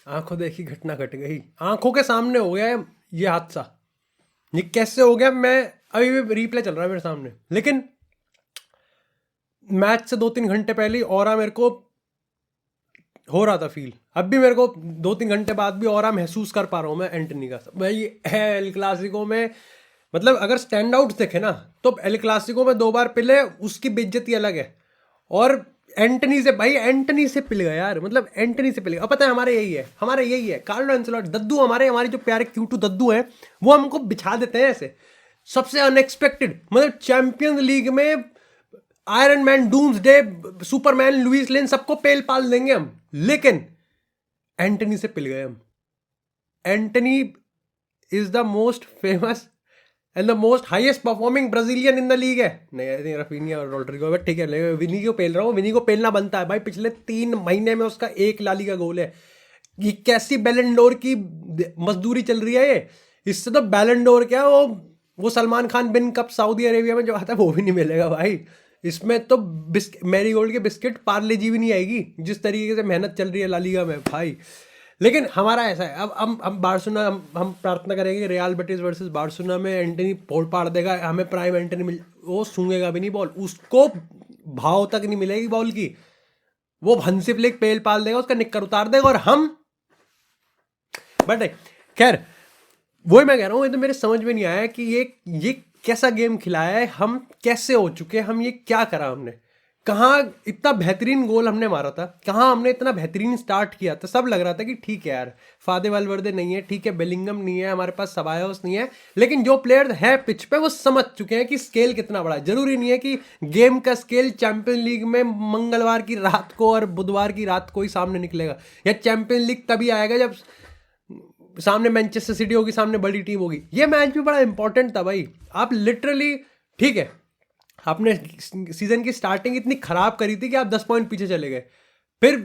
आंखों देखी घटना घट गई, आंखों के सामने हो गया है ये हादसा। ये कैसे हो गया, मैं अभी भी रिप्ले चल रहा है मेरे सामने। लेकिन मैच से 2-3 घंटे पहले और मेरे को हो रहा था फील, अब भी मेरे को 2-3 घंटे बाद भी और महसूस कर पा रहा हूँ मैं एंटनी का। भाई है एल क्लासिको में, मतलब अगर स्टैंड आउट देखे ना तो एल क्लासिको में 2 बार पिले, उसकी बेइज्जती अलग है। और एंटनी से, भाई एंटनी से पिल गया यार, मतलब एंटनी से पिल गया। अब पता है हमारे यही है कार्लो एंसेलोटी दद्दू, हमारे जो प्यारे क्यूटू दद्दू हैं वो हमको बिछा देते हैं ऐसे सबसे अनएक्सपेक्टेड। मतलब चैंपियंस लीग में iron man, doomsday, Superman, Lois Lane सबको पेल पाल देंगे हम, लेकिन एंटनी से पिल गए हम। Antony is the most famous and the most highest performing Brazilian in the league है। नहीं रफीनिया और रोड्रिगो, बट ठीक है, विनी को पेल रहा हूँ, विनी को पेलना बनता है भाई। पिछले 3 महीने में उसका 1 लाली का गोल है। ये कैसी बैलेंडोर की मजदूरी चल रही है ये। इससे तो बैलेंडोर क्या, वो सलमान खान बिन कप सऊदी अरेबिया में जो आता है वो भी नहीं मिलेगा भाई। इसमें तो मैरीगोल्ड के बिस्किट पार्ले जी भी नहीं आएगी, जिस तरीके से मेहनत चल रही है ला लीगा में भाई। लेकिन हमारा ऐसा है, अब हम बार्सिलोना, हम प्रार्थना करेंगे रियल बेटिस वर्सेस बार्सिलोना में एंटनी फोड़ पाड़ देगा, हमें प्राइम एंटनी मिल, वो सूंघेगा भी नहीं बॉल, उसको भाव तक नहीं मिलेगी बॉल की। वो हंसी फ्लिक पेल पाल देगा, उसका निक्कर उतार देगा और हम, बट खैर वही मैं कह रहा हूँ, ये तो मेरे समझ में नहीं आया कि ये कैसा गेम खिलाया है, हम कैसे हो चुके हैं, हम ये क्या करा हमने, कहाँ इतना बेहतरीन गोल हमने मारा था, कहाँ हमने इतना बेहतरीन स्टार्ट किया था। सब लग रहा था कि ठीक है यार, फादे वालवर्दे नहीं है, ठीक है बेलिंगम नहीं है, हमारे पास सबायोस नहीं है, लेकिन जो प्लेयर है पिच पे वो समझ चुके हैं कि स्केल कितना बड़ा है। जरूरी नहीं है कि गेम का स्केल चैंपियन लीग में मंगलवार की रात को और बुधवार की रात को ही सामने निकलेगा, या चैंपियन लीग तभी आएगा जब सामने मैनचेस्टर सिटी होगी, सामने बड़ी टीम होगी। ये मैच भी बड़ा इंपॉर्टेंट था भाई। आप लिटरली, ठीक है, आपने सीजन की स्टार्टिंग इतनी खराब करी थी कि आप 10 पॉइंट पीछे चले गए, फिर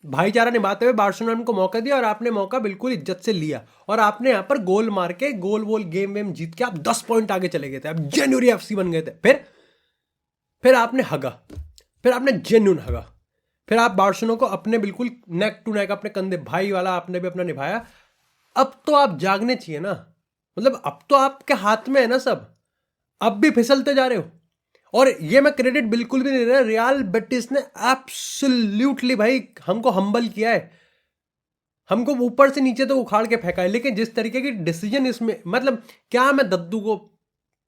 भाईचारा निभाते हुए बार्सिलोना को मौका दिया और आपने मौका बिल्कुल इज्जत से लिया, और आपने यहाँ पर गोल मार के गोल वोल गेम वेम जीत के आप 10 पॉइंट आगे चले गए थे, आप जेन्युइन एफसी बन गए थे। फिर आपने हगा, फिर आपने जेन्युइन हगा, फिर आप बार्सिलोना को अपने बिल्कुल नेक टू नेक, अपने कंधे भाई वाला आपने भी अपना निभाया। अब तो आप जागने चाहिए ना, मतलब अब तो आपके हाथ में है ना सब, अब भी फिसलते जा रहे हो। और ये मैं क्रेडिट बिल्कुल भी नहीं दे रहा, रियल बेटिस ने एब्सोल्युटली भाई हमको हम्बल किया है, हमको ऊपर से नीचे तो उखाड़ के फेंका है। लेकिन जिस तरीके की डिसीजन इसमें, मतलब क्या मैं दद्दू को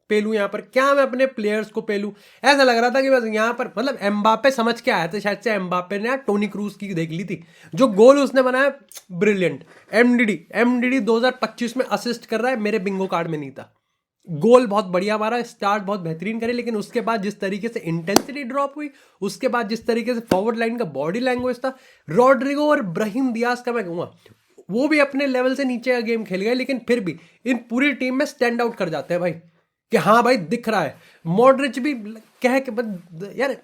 पेलू यहाँ पर, क्या मैं अपने प्लेयर्स को पेलू, ऐसा लग रहा था कि बस यहाँ पर मतलब एम्बापे समझ के आया था शायद से। एम्बापे ने टोनी क्रूज की देख ली थी, जो गोल उसने बनाया ब्रिलियंट। एमडीडी 2025 में असिस्ट कर रहा है, मेरे बिंगो कार्ड में नहीं था। गोल बहुत बढ़िया मारा, स्टार्ट बहुत बेहतरीन करे, लेकिन उसके बाद जिस तरीके से इंटेंसिटी ड्रॉप हुई, उसके बाद जिस तरीके से फॉरवर्ड लाइन का बॉडी लैंग्वेज था, रॉड्रिगो और ब्राहिम दियाज का मैं कहूँगा वो भी अपने लेवल से नीचे का गेम खेल गए, लेकिन फिर भी इन पूरी टीम में स्टैंड आउट कर जाते हैं भाई, कि हाँ भाई दिख रहा है। मॉडरिच भी कह के यार,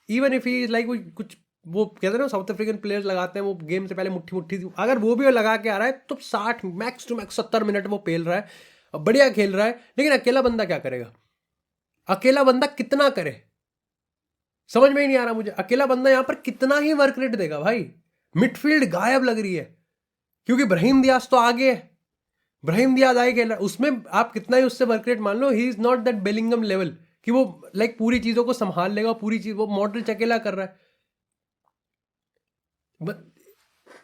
इवन इफ ही लाइक कुछ वो कहते हैं ना साउथ अफ्रीकन प्लेयर्स लगाते हैं, वो गेम से पहले मुट्ठी मुट्ठी, अगर वो भी लगा के आ रहा है तो 60 मैक्स टू मैक्स 70 मिनट वो पेल रहा है, बढ़िया खेल रहा है। लेकिन अकेला बंदा क्या करेगा, अकेला बंदा कितना करे, समझ में ही नहीं आ रहा मुझे। अकेला बंदा यहां पर कितना ही वर्क रेट देगा भाई। मिडफील्ड गायब लग रही है, क्योंकि ब्राहिम दियाज तो आगे है, ब्राहिम दियाज आगे खेल रहा है, उसमें आप कितना ही उससे वर्क रेट मान लो, he is not that Bellingham level कि वो लाइक पूरी चीजों को संभाल लेगा, पूरी चीज वो मॉडरिच अकेला कर रहा है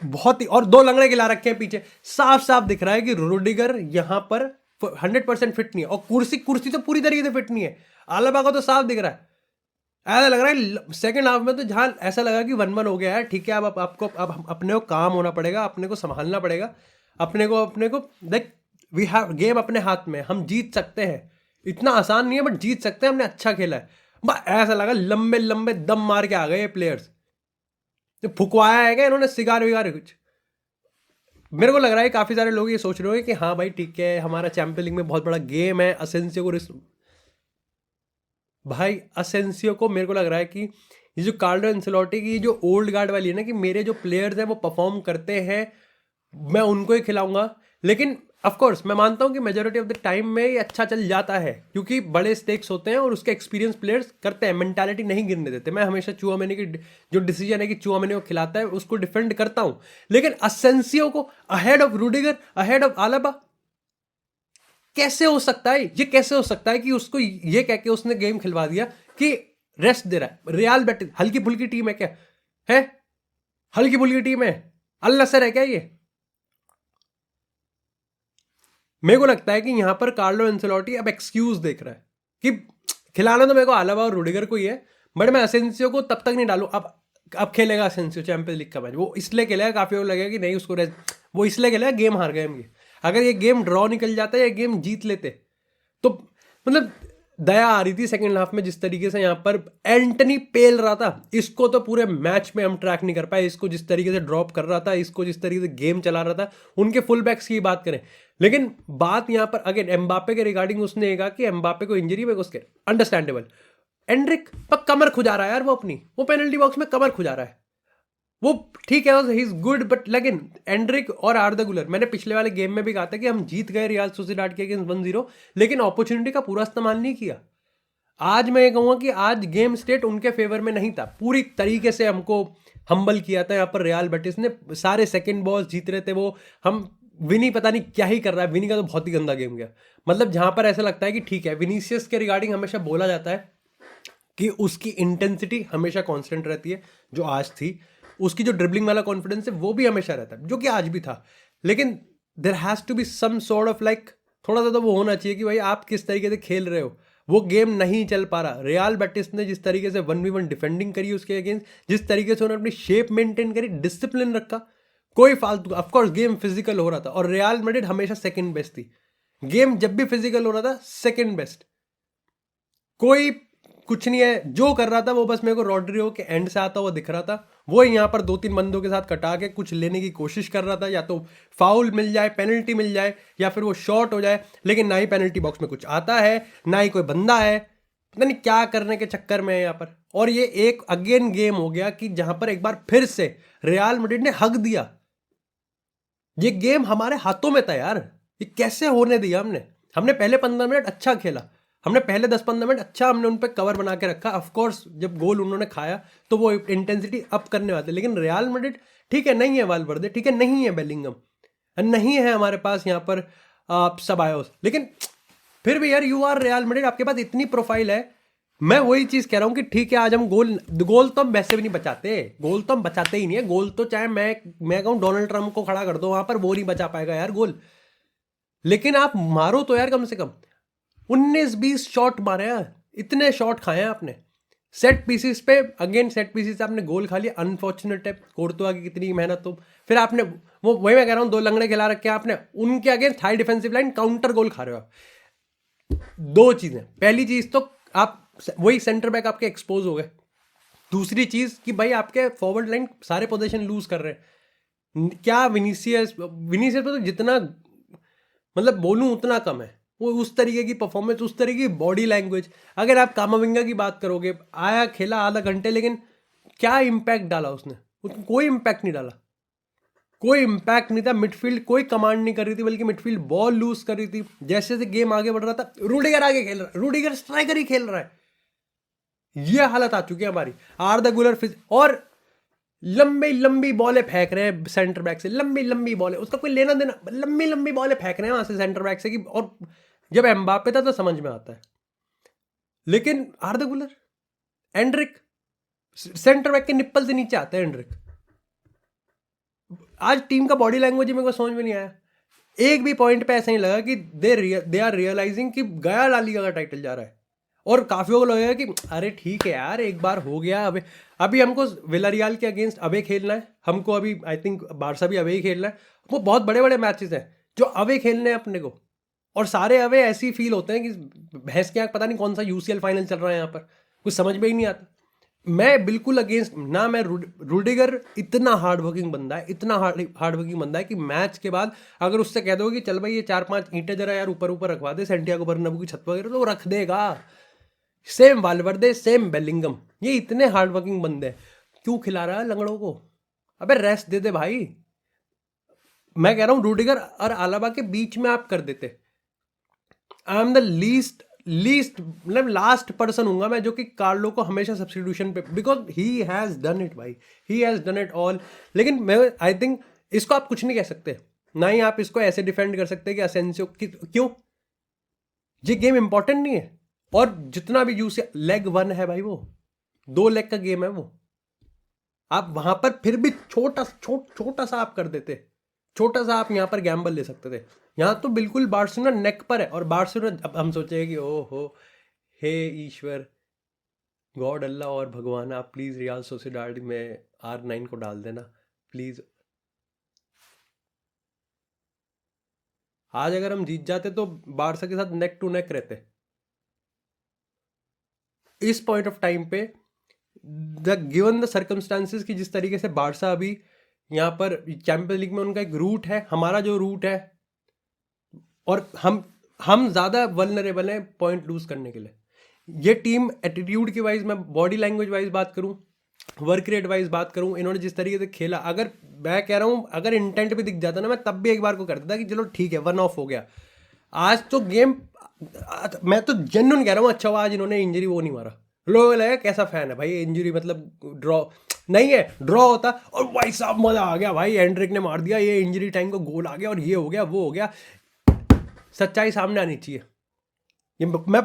बहुत ही। और 2 लंगड़े खिला रखे हैं पीछे, साफ साफ दिख रहा है कि रुडिगर यहां पर 100% फिट नहीं है, और कुर्सी तो पूरी तरीके से फिट नहीं है। आलाबा को तो साफ दिख रहा है, ऐसा लग रहा है सेकंड हाफ में तो जहां ऐसा लगा कि 1-1 हो गया है, ठीक है, अब आपको अब अपने को काम होना पड़ेगा, अपने को संभालना पड़ेगा, अपने को देख, वी हैव गेम अपने हाथ में, हम जीत सकते हैं, इतना आसान नहीं है बट जीत सकते हैं, हमने अच्छा खेला है। ऐसा लगा लंबे लंबे दम मार के आ गए ये प्लेयर्स, तो फुकवाया है क्या इन्होंने, सिगार विगार कुछ। मेरे को लग रहा है काफी सारे लोग ये सोच रहे हो कि हाँ भाई ठीक है, हमारा चैंपियन लीग में बहुत बड़ा गेम है, असेंसियो को भाई असेंसियो को मेरे को लग रहा है कि ये जो कार्लो एंसेलोटी की जो ओल्ड गार्ड वाली है ना, कि मेरे जो प्लेयर्स हैं वो परफॉर्म करते हैं, मैं उनको ही खिलाऊंगा। लेकिन ऑफ कोर्स मैं मानता हूँ कि मेजोरिटी ऑफ द टाइम में ये अच्छा चल जाता है क्योंकि बड़े स्टेक्स होते हैं और उसके एक्सपीरियंस प्लेयर्स करते हैं, मेंटालिटी नहीं गिरने देते। मैं हमेशा चुआमेनी की जो डिसीजन है कि चुआमेनी को खिलाता है उसको डिफेंड करता हूँ, लेकिन असेंसियो को ahead of Rudiger, ahead of आलाबा, कैसे हो सकता है? ये कैसे हो सकता है कि उसको ये कह के उसने गेम खिलवा दिया कि रेस्ट दे रहा है? रियल बेटिस हल्की फुल्की टीम है क्या? है हल्की फुल्की टीम है? अल नसर है क्या ये? मेरे को लगता है कि यहां पर कार्लो एंसेलोटी अब एक्सक्यूज देख रहा है कि खिलाना तो मेरे को आलाबा और रूडिगर को ही है, बट मैं असेंसियो को तब तक नहीं डालू। अब खेलेगा असेंसियो चैंपियंस लीग का मैच, वो इसलिए खेलेगा, काफी लोग लगेगा कि नहीं उसको वो इसलिए खेलेगा गेम हार गए हम ये। अगर ये गेम ड्रॉ निकल जाता है या गेम जीत लेते तो मतलब दया आ रही थी सेकंड हाफ में जिस तरीके से यहाँ पर एंटनी पेल रहा था। इसको तो पूरे मैच में हम ट्रैक नहीं कर पाए, इसको जिस तरीके से ड्रॉप कर रहा था, इसको जिस तरीके से गेम चला रहा था। उनके फुल बैक्स की बात करें, लेकिन बात यहाँ पर अगेन एम्बापे के रिगार्डिंग उसने कहा कि एम्बापे को इंजरी में उसके अंडरस्टैंडेबल। एंड्रिक पर कमर खुजा रहा है यार, वो पेनल्टी बॉक्स में कमर खुजा रहा है। वो ठीक है, ही इज गुड, बट लेकिन एंड्रिक और आर्दा गुलर, मैंने पिछले वाले गेम में भी कहा था कि हम जीत गए रियल सोसिएडाड के अगेंस्ट 1-0, लेकिन अपॉर्चुनिटी का पूरा इस्तेमाल नहीं किया। आज मैं ये कहूँगा कि आज गेम स्टेट उनके फेवर में नहीं था, पूरी तरीके से हमको हम्बल किया था यहाँ पर रियल बेटिस ने। सारे सेकंड बॉल्स जीत रहे थे वो। हम विनी पता नहीं क्या ही कर रहा है, विनी का तो बहुत ही गंदा गेम गया। मतलब जहां पर ऐसा लगता है कि ठीक है, विनीसियस के रिगार्डिंग हमेशा बोला जाता है कि उसकी इंटेंसिटी हमेशा कांस्टेंट रहती है, जो आज थी। उसकी जो ड्रिबलिंग वाला कॉन्फिडेंस है वो भी हमेशा रहता है, जो कि आज भी था। लेकिन there has to be some sort of like थोड़ा सा तो वो होना चाहिए कि भाई आप किस तरीके से खेल रहे हो। वो गेम नहीं चल पा रहा। रियल बेटिस ने जिस तरीके से 1v1 डिफेंडिंग करी उसके अगेंस्ट, जिस तरीके से उन्होंने अपनी शेप मेंटेन करी, डिसिप्लिन रखा, कोई फालतू। ऑफकोर्स गेम फिजिकल हो रहा था और रियल मैड्रिड हमेशा सेकंड बेस्ट थी। गेम जब भी फिजिकल हो रहा था सेकंड बेस्ट, कोई कुछ नहीं है। जो कर रहा था वो बस मेरे को रॉड्रिगो के एंड से आता हुआ दिख रहा था। वो यहाँ पर 2-3 बंदों के साथ कटा के कुछ लेने की कोशिश कर रहा था, या तो फाउल मिल जाए, पेनल्टी मिल जाए, या फिर वो शॉट हो जाए। लेकिन ना ही पेनल्टी बॉक्स में कुछ आता है, ना ही कोई बंदा है। पता नहीं क्या करने के चक्कर में है यहाँ पर। और ये एक अगेन गेम हो गया कि जहां पर एक बार फिर से रियल मैड्रिड ने हक दिया। ये गेम हमारे हाथों में था यार, ये कैसे होने दिया हमने पहले 15 मिनट अच्छा खेला, हमने पहले 10-15 मिनट अच्छा हमने उन पर कवर बना के रखा। ऑफकोर्स जब गोल उन्होंने खाया तो वो इंटेंसिटी अप करने वाले। लेकिन रियल मैड्रिड ठीक है, नहीं है वाल्वर्दे, ठीक है, नहीं है बेलिंगम, नहीं है हमारे पास यहाँ पर सबायोस, लेकिन फिर भी यार यू आर रियल मैड्रिड, आपके पास इतनी प्रोफाइल है। मैं वही चीज कह रहा हूँ कि ठीक है, आज हम गोल तो हम वैसे भी नहीं बचाते, गोल तो हम बचाते ही नहीं है। गोल तो चाहे मैं कहूँ डोनाल्ड ट्रंप को खड़ा कर दो वहां पर, वो नहीं बचा पाएगा यार गोल। लेकिन आप मारो तो यार, कम से कम 19-20 शॉट मारे हैं, इतने शॉट खाए हैं आपने सेट पीसेस पे। अगेन सेट पीसेस से आपने गोल खा लिया, अनफॉर्चुनेट है। कोर्तुआ की कितनी मेहनत, तो फिर आपने वो वही मैं कह रहा हूँ, 2 लंगड़े खिला रखे हैं आपने उनके against high defensive line, counter goal खा रहे हो आप। 2 चीजें, पहली चीज तो आप वही सेंटर बैक आपके एक्सपोज हो गए। दूसरी चीज कि भाई आपके फॉरवर्ड लाइन सारे पोजीशन लूज कर रहे हैं। क्या विनीसियस पे तो जितना मतलब बोलूं उतना कम है। वो उस तरीके की परफॉर्मेंस, उस तरीके की बॉडी लैंग्वेज। अगर आप कामाविंगा की बात करोगे, आया खेला आधा घंटे, लेकिन क्या इंपैक्ट डाला उसने? कोई इंपैक्ट नहीं डाला, कोई इंपैक्ट नहीं था। मिडफील्ड कोई कमांड नहीं कर रही थी, बल्कि मिडफील्ड बॉल लूज कर रही थी। जैसे जैसे गेम आगे बढ़ रहा था, रूडिगर आगे खेल रहा है, रूडिगर स्ट्राइकर ही खेल रहा है। ये हालत आ चुकी है हमारी। आर्दा गुलर और लंबी लंबी बॉलें फेंक रहे हैं सेंटर बैक से, लंबी लंबी बॉलें, उसका कोई लेना देना, लंबी लंबी बॉलें फेंक रहे हैं वहां से सेंटर बैक से। और जब एम्बापे था तो समझ में आता है, लेकिन आर्दा गुलर, एंड्रिक, सेंटर बैक के निप्पल से नीचे आते हैं एंड्रिक। आज टीम का बॉडी लैंग्वेज मेरे को समझ में नहीं आया। एक भी पॉइंट पे ऐसा नहीं लगा कि दे आर रियलाइजिंग कि गया ला लीगा का टाइटल जा रहा है। और काफियों को लगेगा कि अरे ठीक है यार, एक बार हो गया, अभी हमको विलारियल के अगेंस्ट अवे खेलना है, हमको अभी आई थिंक बारसा भी अवे ही खेलना है। वो बहुत बड़े बड़े मैचेस हैं जो अवे खेलने हैं अपने को, और सारे अवे ऐसी फील होते हैं कि भैंस के यहाँ पता नहीं कौन सा UCL फाइनल चल रहा है यहाँ पर, कुछ समझ में ही नहीं आता। मैं बिल्कुल अगेंस्ट ना, मैं रूडिगर इतना हार्ड वर्किंग बंदा है, इतना हार्ड वर्किंग बंदा है कि मैच के बाद अगर उससे कह दो कि चल भाई ये 4-5 ईंटें जरा यार ऊपर ऊपर रखवा दे सेंटियागो बर्नाब्यू की छत वगैरह, तो वो रख देगा। सेम वाल्वर्दे, सेम बेलिंगम, ये इतने हार्ड वर्किंग बंदे हैं। क्यों खिला रहा है लंगड़ों को? अबे रेस्ट दे दे भाई। मैं कह रहा हूँ रूडिगर और अलाबा के बीच में आप कर देते। आई एम द लीस्ट मतलब लास्ट पर्सन हूंगा मैं जो कि कार्लो को हमेशा सब्स्टिट्यूशन पे, because he has done it भाई, he has done it all. लेकिन मैं आई थिंक इसको आप कुछ नहीं कह सकते, ना ही आप इसको ऐसे डिफेंड कर सकते कि असेंसियो क्यों, ये गेम इंपॉर्टेंट नहीं है। और जितना भी यूज लेग 1 है भाई, वो 2 लेग का गेम है वो, आप वहां पर फिर भी छोटा सा आप कर देते, छोटा सा आप यहाँ पर गैम्बल ले सकते थे। यहाँ तो बिल्कुल बार्सिलोना नेक पर है, और बार्सिलोना अब हम सोचे कि ओ हो हे ईश्वर, गॉड अल्लाह और भगवान, आप प्लीज़ रियाल सोसिएडाड में R9 को डाल देना प्लीज़। आज अगर हम जीत जाते तो बारसा के साथ नेक टू नेक रहते। इस पॉइंट ऑफ टाइम पे गिवन द सर्कमस्टांसिस की जिस तरीके से बारसा अभी यहाँ पर चैंपियंस लीग में उनका एक रूट है, हमारा जो रूट है, और हम ज़्यादा वल्नरेबल हैं पॉइंट लूज करने के लिए। ये टीम एटीट्यूड की वाइज, मैं बॉडी लैंग्वेज वाइज बात करूँ, वर्क रेट वाइज बात करूँ, इन्होंने जिस तरीके से खेला, अगर मैं कह रहा हूँ अगर इंटेंट भी दिख जाता ना, मैं तब भी एक बार को करता था कि चलो ठीक है 1 ऑफ हो गया। आज तो गेम, मैं तो जेन्युइन कह रहा हूँ, अच्छा हुआ आज इन्होंने इंजरी वो नहीं मारा। लोग लगा कैसा फैन है भाई, इंजरी मतलब ड्रॉ नहीं है, ड्रॉ होता और भाई साहब मजा आ गया भाई, एंड्रिक ने मार दिया, ये इंजरी टाइम को गोल आ गया और ये हो गया वो हो गया। सच्चाई सामने आनी चाहिए। ये मैं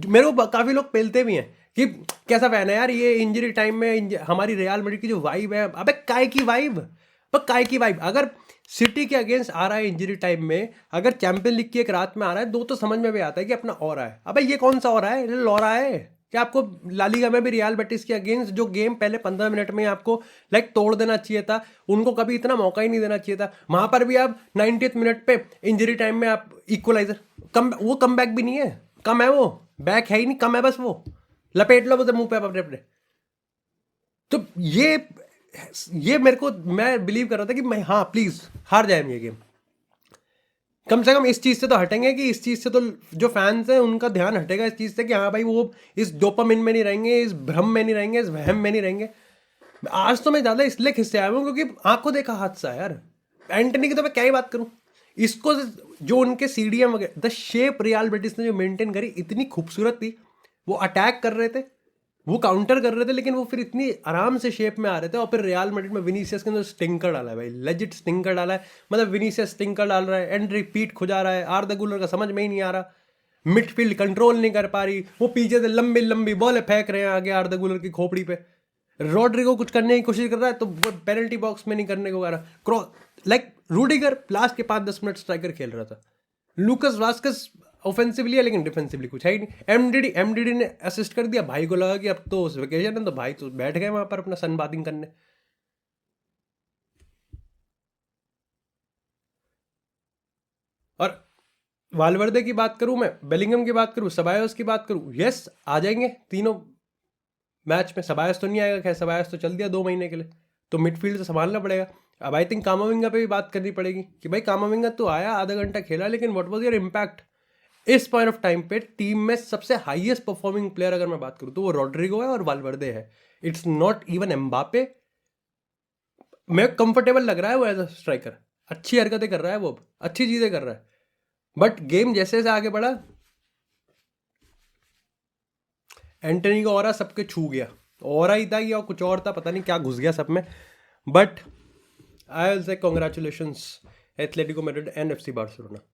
मेरे को काफी लोग पेलते भी हैं कि कैसा फैन है यार ये, इंजरी टाइम में हमारी रियल मैड्रिड की जो वाइब है, अबे काय की वाइब, पर काय की वाइब। अगर सिटी के अगेंस्ट आ रहा है इंजरी टाइम में, अगर चैंपियन लीग की एक रात में आ रहा है, दो तो समझ में भी आता है कि अपना और है। अबे ये कौन सा और है, ये लौरा है क्या? आपको लालीगा में भी रियल बेटिस के अगेंस्ट जो गेम पहले 15 मिनट में आपको लाइक तोड़ देना चाहिए था, उनको कभी इतना मौका ही नहीं देना चाहिए था। वहां पर भी आप 90th मिनट पे इंजरी टाइम में आप इक्वलाइजर, वो कम बैक भी नहीं है, कम है वो, बैक है ही नहीं, कम है बस, वो लपेट लो मुंह पे अपने अपने। तो ये मेरे को, मैं बिलीव कर रहा था कि मैं हाँ प्लीज हार जाए ये गेम, कम से कम इस चीज से तो हटेंगे कि इस चीज से तो जो फैंस हैं उनका ध्यान हटेगा इस चीज से कि हाँ भाई वो इस डोपामिन में नहीं रहेंगे, इस भ्रम में नहीं रहेंगे, इस वहम में नहीं रहेंगे। आज तो मैं ज्यादा इसलिए खिस्से आया हूँ क्योंकि आंखों देखा हादसा है यार। एंटनी की तो मैं क्या ही बात करूं, इसको जो उनके सीडीएम वगैरह, द शेप रियल बेटिस ने जो मेंटेन करी इतनी खूबसूरत थी। वो अटैक कर रहे थे, वो काउंटर कर रहे थे, लेकिन वो फिर इतनी आराम से शेप में आ रहे थे। और फिर रियल मैड्रिड में विनीसियस के अंदर स्टिंकर डाला है भाई, लेजिट स्टिंकर डाला है। मतलब विनीसियस स्टिंकर डाल रहा है, एंड रिपीट खुजा रहा है, आर्दा गुलर का समझ में ही नहीं आ रहा, मिडफील्ड कंट्रोल नहीं कर पा रही, वो पीछे से लंबी लंबी बॉलें फेंक रहे हैं आगे आर्दा गुलर की खोपड़ी पे। रॉड्रिगो कुछ करने की कोशिश कर रहा है तो पेनल्टी बॉक्स में नहीं करने को कह रहा, क्रॉस लाइक रूडिगर लास्ट के 5-10 मिनट स्ट्राइकर खेल रहा था। लूकस वास्कस ऑफेंसिवली है लेकिन डिफेंसिवली कुछ है ही नहीं। एमडीडी ने असिस्ट कर दिया, भाई को लगा कि अब तो वेकेशन है, तो भाई तो बैठ गए वहां पर अपना सन बाथिंग करने। और वालवर्दे की बात करूं, मैं बेलिंगम की बात करूं, सबायोस की बात करूं, यस आ जाएंगे तीनों मैच में। सबायोस तो नहीं आएगा, खैर सबायोस तो चल दिया 2 महीने के लिए, तो मिडफील्ड तो संभालना पड़ेगा। अब आई थिंक कामाविंगा पे भी बात करनी पड़ेगी कि भाई कामाविंगा तो आया, आधा घंटा खेला, लेकिन व्हाट वाज योर इम्पैक्ट इस पॉइंट ऑफ टाइम पे। टीम में सबसे हाईएस्ट परफॉर्मिंग प्लेयर अगर मैं बात करूं तो वो रॉड्रिगो है और वालवर्दे है, इट्स नॉट इवन एम्बापे। मैं कंफर्टेबल लग रहा है वो एज अ स्ट्राइकर, अच्छी हरकतें कर रहा है वो, अच्छी चीजें कर रहा है। बट गेम जैसे जैसे आगे बढ़ा, एंटनी का ऑरा सबके छू गया, ऑरा ही था या कुछ और था पता नहीं क्या घुस गया सब में। But I will say congratulations Atletico Madrid and FC Barcelona.